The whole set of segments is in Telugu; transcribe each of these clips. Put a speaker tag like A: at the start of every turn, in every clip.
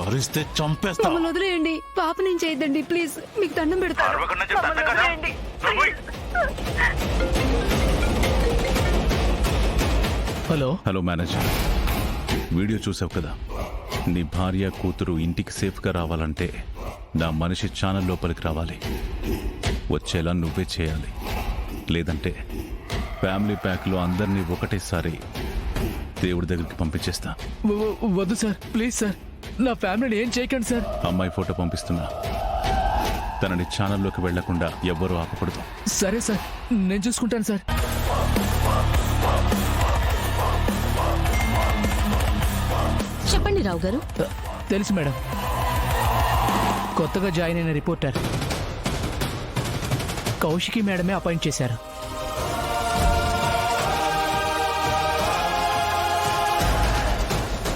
A: అరిస్తే చంపేస్తా.
B: మమ్మల్ని వదిలేయండి, పాప నేను చేయొద్దండి ప్లీజ్, మీకు దండం పెడతాను. మమ్మల్ని వదిలేయండి, please.
A: హలో మేనేజర్, వీడియో చూసావు కదా? నీ భార్య కూతురు ఇంటికి సేఫ్గా రావాలంటే నా మనిషి ఛానల్ లోపలికి రావాలి. వచ్చేలా నువ్వే చేయాలి, లేదంటే ఫ్యామిలీ ప్యాక్లో అందరినీ ఒకటేసారి దేవుడి దగ్గరికి పంపించేస్తా.
C: వద్దు సార్, ప్లీజ్ సార్, నా ఫ్యామిలీని ఏం చేయకండి సార్.
A: అమ్మాయి ఫోటో పంపిస్తున్నా, తనని ఛానల్లోకి వెళ్లకుండా ఎవ్వరూ ఆపకూడదు.
C: సరే సార్, నేను చూసుకుంటాను సార్.
B: చెప్పండి రావు గారు.
C: తెలుసు మేడం, కొత్తగా జాయిన్ అయిన రిపోర్టర్ కౌశికి మేడమే అపాయింట్ చేశారు.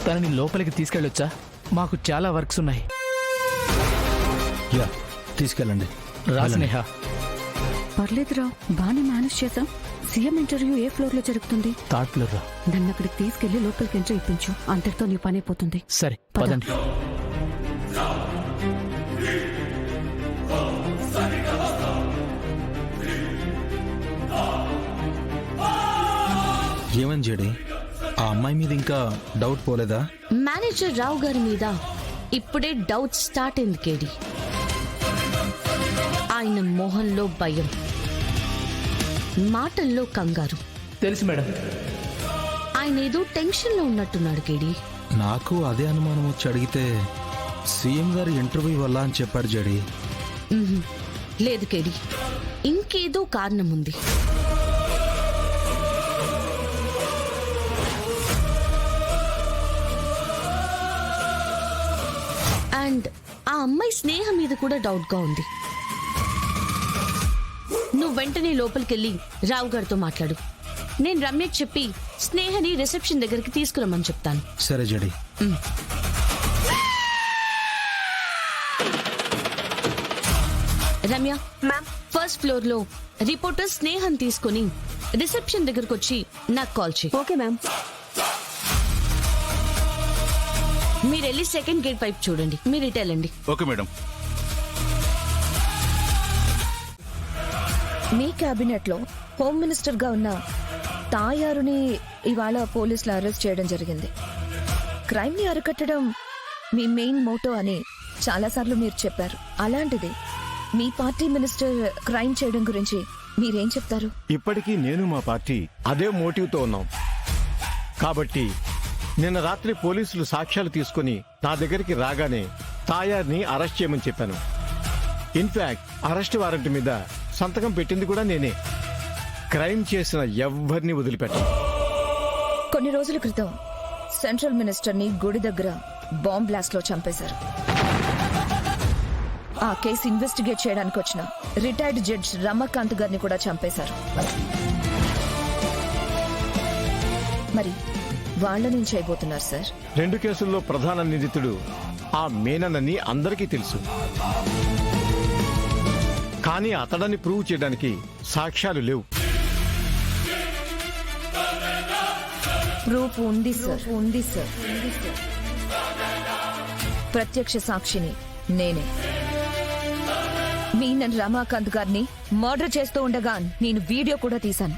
C: తనని లోపలికి తీసుకెళ్ళొచ్చా? మాకు చాలా వర్క్స్ ఉన్నాయి.
D: యా, తీసుకెళ్ళండి.
C: రా స్నేహ.
B: పర్లేదు రావు, బాగానే మేనేజ్ చేసాం. సీఎం ఇంటర్వ్యూ ఏ ఫ్లోర్ లో జరుగుతుంది?
C: థర్డ్ ఫ్లోర్ రా.
B: నన్ను అక్కడికి తీసుకెళ్లి లోపలికి ఎంట్రీ ఇప్పించు, అంతటితో నీ పని అయిపోతుంది.
C: సరే పదండి.
D: ఏమని జడి, ఆ అమ్మాయి మీద ఇంకా డౌట్ పోలేదా?
E: మేనేజర్ రావు గారి మీద ఇప్పుడే డౌట్ స్టార్ట్ అయింది కేడి. ఆయన మొహంలో భయం, మాటల్లో కంగారు.
C: తెలుసు మేడం.
E: ఆయన ఏదో టెన్షన్ లో ఉన్నట్టున్నాడు కేడి.
D: నాకు అదే అనుమానం వచ్చి అడిగితే సీఎం గారి ఇంటర్వ్యూ వల్ల అని చెప్పాడు జడి.
E: లేదు కేడి, ఇంకేదో కారణం ఉంది. అండ్ ఆ అమ్మాయి స్నేహ మీద కూడా డౌట్ గా ఉంది. నువ్వు వెంటనే లోపలికెళ్ళి రావు గారితో మాట్లాడు. నేను రమ్యకి చెప్పి స్నేహని రిసెప్షన్ దగ్గరికి తీసుకురమ్మని చెప్తాను.
D: సరే జడి.
E: రమ్య, ఫస్ట్ ఫ్లోర్ లో రిపోర్టర్ స్నేహం తీసుకుని రిసెప్షన్ దగ్గరకు వచ్చి నాకు కాల్ చేయి.
B: Okay ma'am.
E: మీరు వెళ్ళి సెకండ్ గేట్ పైప్ చూడండి. మీరు ఇటు వెళ్ళండి.
A: Okay madam.
F: మీ క్యాబినెట్ లో హోమ్ మినిస్టర్ గా ఉన్న తాయారుని ఇవాళ పోలీసులు అరెస్ట్ చేయడం జరిగింది. క్రైమ్ ని అరికట్టడం మీ మెయిన్ మోటో అని చాలాసార్లు మీరు చెప్పారు. అలాంటిది మీ పార్టీ మినిస్టర్ క్రైమ్ చేయడం గురించి మీరేం చెప్తారు?
G: ఇప్పటికీ నేను మా పార్టీ అదే మోటివ్తో ఉన్నాం. కాబట్టి నిన్న రాత్రి పోలీసులు సాక్ష్యాలు తీసుకుని నా దగ్గరికి రాగానే తాయార్ని అరెస్ట్ చేయమని చెప్పాను. ఇన్ఫాక్ట్ అరెస్ట్ వారెంట్ మీద సంతకం పెట్టింది కూడా నేనే. క్రైమ్ చేసిన ఎవ్వరిని వదిలిపెట్టాను.
F: కొన్ని రోజుల క్రితం సెంట్రల్ మినిస్టర్ ని గుడి దగ్గర బాంబ్ బ్లాస్ట్ లో చంపేశారు. ఆ కేసు ఇన్వెస్టిగేట్ చేయడానికి వచ్చిన రిటైర్డ్ జడ్జ్ రమాకాంత్ గారిని కూడా చంపేశారు. మరి వాళ్ళని చేయబోతున్నారు సార్?
G: 2 కేసుల్లో ప్రధాన నిందితుడు ఆ మేనన్నని అందరికీ తెలుసు. కానీ అతడని ప్రూవ్ చేయడానికి సాక్ష్యాలు లేవు.
F: ప్రూఫ్ ఉంది సార్, ఉంది సార్. ప్రత్యక్ష సాక్షిని నేనే. మీనన్ రమాకాంత్ గారిని మర్డర్ చేస్తూ ఉండగా నేను వీడియో కూడా తీశాను.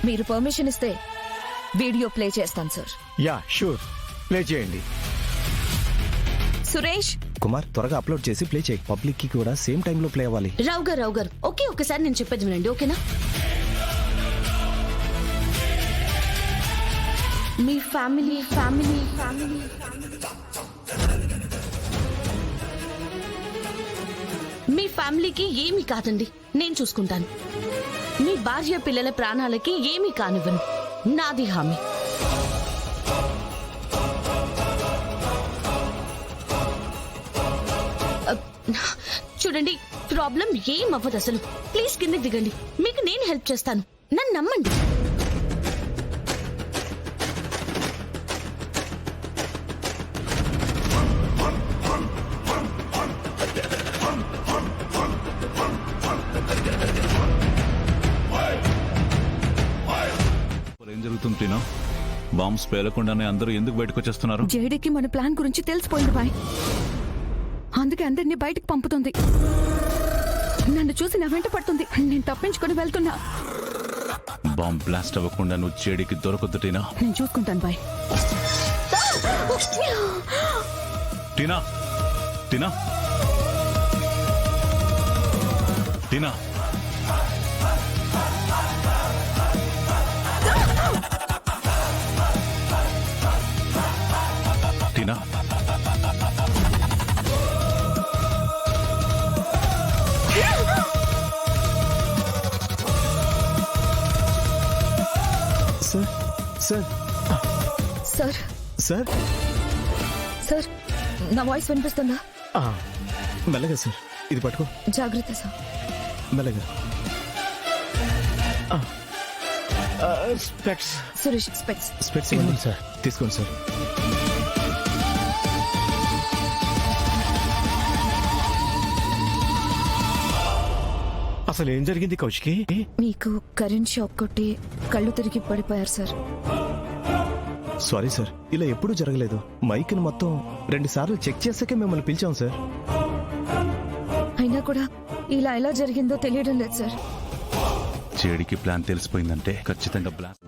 F: మీరు పర్మిషన్ ఇస్తే వీడియో ప్లే చేస్తాను సార్.
G: యా షూర్, ప్లే చేయండి.
F: సురేష్
D: కుమార్, త్వరగా అప్లోడ్ చేసి ప్లే చేయి. పబ్లిక్ కి కూడా సేమ్ టైం లో ప్లే అవ్వాలి.
E: రావు గారు ఓకే, ఒకసారి నేను చెప్పేది వినండి, ఓకేనా? మీ ఫ్యామిలీకి ఏమీ కాదండి, నేను చూసుకుంటాను. మీ భార్య పిల్లల ప్రాణాలకి ఏమీ కానివ్వను, నాది హామీ. చూడండి, ప్రాబ్లం ఏం అవ్వదు అసలు. ప్లీజ్ కిందకి దిగండి, మీకు నేను హెల్ప్ చేస్తాను, నన్ను నమ్మండి.
A: ఏం జరుగుతుంది టీనా? బాంబ్స్ పేలకుండానే అందరూ ఎందుకు బయటకు వచ్చేస్తున్నారు?
B: జేడీకి మన ప్లాన్ గురించి తెలిసిపోయింది బాయ్, అందుకే అందరినీ బయటికి పంపుతుంది. నన్ను చూసి నా వెంట పడుతుంది. నేను తప్పించుకొని వెళ్తున్నా.
A: బాంబ్ బ్లాస్ట్ అవ్వకుండా నువ్వు జేడీకి దొరకొద్దు టీనా.
B: నేను చూసుకుంటాను bye.
A: Tina, Tina, Tina. Tina,
C: sir sir
F: sir
C: sir
F: sir నా వాయిస్ వినిపిస్తుందా?
C: మెల్లగా సార్, ఇది పట్టుకో.
F: జాగ్రత్త సార్.
C: మెల్లగా.
G: స్పెక్స్.
F: సురేష్ స్పెక్స్.
C: స్పెట్స్ ఇవ్వండి సార్. తీసుకోండి సార్.
G: అసలు ఏం జరిగింది కౌశికి?
F: మీకు కరెంట్ షాక్ కొట్టి కళ్ళు తిరిగి పడిపోయారు సార్.
C: సారీ సార్, ఇలా ఎప్పుడూ జరగలేదు. మైక్ని మొత్తం 2 సార్లు చెక్ చేసాకే మిమ్మల్ని పిలిచాం సార్.
F: అయినా కూడా ఇలా ఎలా జరిగిందో తెలియడం లేదు సార్.
A: జేడీకి ప్లాన్ తెలిసిపోయిందంటే ఖచ్చితంగా బ్లాస్ట్